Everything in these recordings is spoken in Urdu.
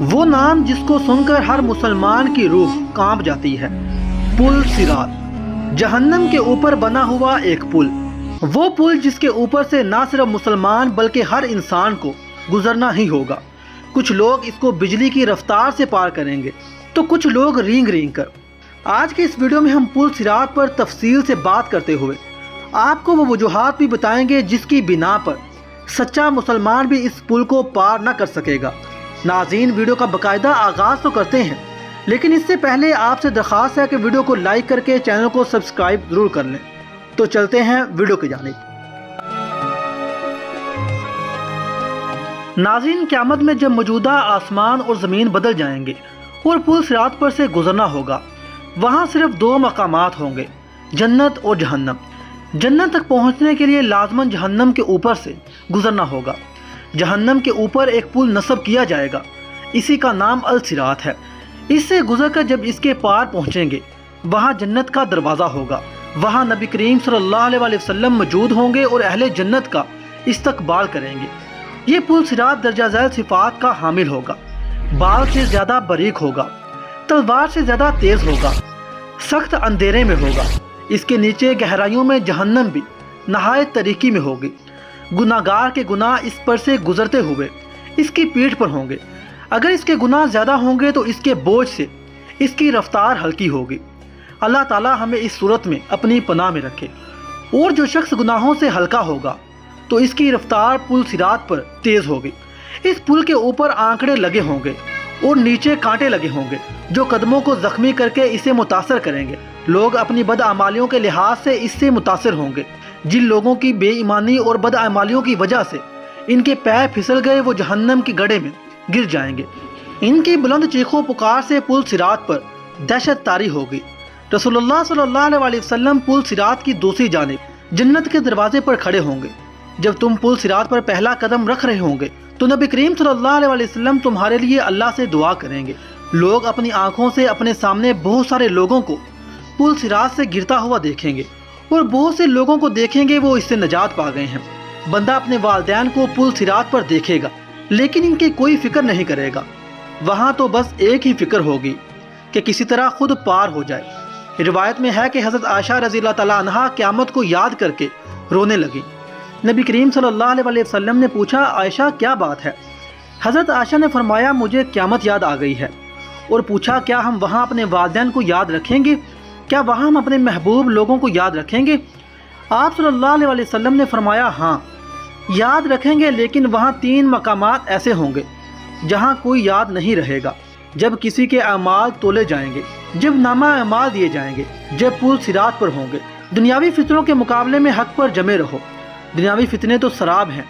وہ نام جس کو سن کر ہر مسلمان کی روح کانپ جاتی ہے، پل صراط، جہنم کے اوپر بنا ہوا ایک پل۔ وہ پل جس کے اوپر سے نہ صرف مسلمان بلکہ ہر انسان کو گزرنا ہی ہوگا۔ کچھ لوگ اس کو بجلی کی رفتار سے پار کریں گے تو کچھ لوگ رینگ رینگ کر۔ آج کے اس ویڈیو میں ہم پل صراط پر تفصیل سے بات کرتے ہوئے آپ کو وہ وجوہات بھی بتائیں گے جس کی بنا پر سچا مسلمان بھی اس پل کو پار نہ کر سکے گا۔ ناظرین، ویڈیو کا باقاعدہ آغاز تو کرتے ہیں، لیکن اس سے پہلے آپ سے درخواست ہے کہ ویڈیو کو لائک کر کے چینل کو سبسکرائب ضرور کر لیں۔ تو چلتے ہیں ویڈیو کی جانب۔ ناظرین، قیامت میں جب موجودہ آسمان اور زمین بدل جائیں گے اور پل صراط پر سے گزرنا ہوگا، وہاں صرف دو مقامات ہوں گے، جنت اور جہنم۔ جنت تک پہنچنے کے لیے لازماً جہنم کے اوپر سے گزرنا ہوگا۔ جہنم کے اوپر ایک پل نصب کیا جائے گا، اسی کا نام الصراط ہے۔ اس سے گزر کر جب اس کے پار پہنچیں گے، وہاں جنت کا دروازہ ہوگا۔ وہاں نبی کریم صلی اللہ علیہ وسلم موجود ہوں گے اور اہل جنت کا استقبال کریں گے۔ یہ پل صراط درجہ ذیل صفات کا حامل ہوگا، بال سے زیادہ باریک ہوگا، تلوار سے زیادہ تیز ہوگا، سخت اندھیرے میں ہوگا۔ اس کے نیچے گہرائیوں میں جہنم بھی نہایت تاریکی میں ہوگی۔ گناہگار کے گناہ اس پر سے گزرتے ہوئے اس کی پیٹھ پر ہوں گے۔ اگر اس کے گناہ زیادہ ہوں گے تو اس کے بوجھ سے اس کی رفتار ہلکی ہوگی۔ اللہ تعالی ہمیں اس صورت میں اپنی پناہ میں رکھے۔ اور جو شخص گناہوں سے ہلکا ہوگا تو اس کی رفتار پل صراط پر تیز ہوگی۔ اس پل کے اوپر آنکڑے لگے ہوں گے اور نیچے کانٹے لگے ہوں گے جو قدموں کو زخمی کر کے اسے متاثر کریں گے۔ لوگ اپنی بدعمالیوں کے لحاظ سے اس سے متاثر ہوں گے۔ جن لوگوں کی بے ایمانی اور بدعمالیوں کی وجہ سے ان کے پیر پھسل گئے، وہ جہنم کے گڑھے میں گر جائیں گے۔ ان کی بلند چیخوں پکار سے پل صراط پر دہشت طاری ہوگی۔ رسول اللہ صلی اللہ علیہ وسلم پل صراط کی دوسری جانب جنت کے دروازے پر کھڑے ہوں گے۔ جب تم پل صراط پر پہلا قدم رکھ رہے ہوں گے تو نبی کریم صلی اللہ علیہ وسلم تمہارے لیے اللہ سے دعا کریں گے۔ لوگ اپنی آنکھوں سے اپنے سامنے بہت سارے لوگوں کو پل صراط سے گرتا ہوا دیکھیں گے، اور بہت سے لوگوں کو دیکھیں گے وہ اس سے نجات پا گئے ہیں۔ بندہ اپنے والدین کو پل صراط پر دیکھے گا لیکن ان کی کوئی فکر نہیں کرے گا۔ وہاں تو بس ایک ہی فکر ہوگی کہ کسی طرح خود پار ہو جائے۔ روایت میں ہے کہ حضرت عائشہ رضی اللہ تعالیٰ عنہا قیامت کو یاد کر کے رونے لگی۔ نبی کریم صلی اللہ علیہ وسلم نے پوچھا، عائشہ کیا بات ہے؟ حضرت عائشہ نے فرمایا، مجھے قیامت یاد آ گئی ہے۔ اور پوچھا، کیا ہم وہاں اپنے والدین کو یاد رکھیں گے؟ کیا وہاں ہم اپنے محبوب لوگوں کو یاد رکھیں گے؟ آپ صلی اللہ علیہ وسلم نے فرمایا، ہاں یاد رکھیں گے، لیکن وہاں 3 مقامات ایسے ہوں گے جہاں کوئی یاد نہیں رہے گا۔ جب کسی کے اعمال تولے جائیں گے، جب نامہ اعمال دیے جائیں گے، جب پل صراط پر ہوں گے۔ دنیاوی فتنوں کے مقابلے میں حق پر جمے رہو۔ دنیاوی فتنے تو سراب ہیں،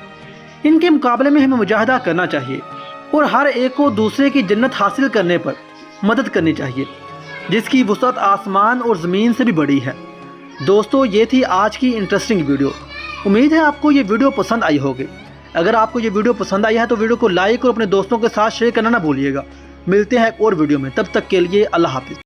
ان کے مقابلے میں ہمیں مجاہدہ کرنا چاہیے اور ہر ایک کو دوسرے کی جنت حاصل کرنے پر مدد کرنی چاہیے، جس کی وسعت آسمان اور زمین سے بھی بڑی ہے۔ دوستو، یہ تھی آج کی انٹرسٹنگ ویڈیو۔ امید ہے آپ کو یہ ویڈیو پسند آئی ہوگی۔ اگر آپ کو یہ ویڈیو پسند آئی ہے تو ویڈیو کو لائک اور اپنے دوستوں کے ساتھ شیئر کرنا نہ بھولیے گا۔ ملتے ہیں ایک اور ویڈیو میں، تب تک کے لیے اللہ حافظ۔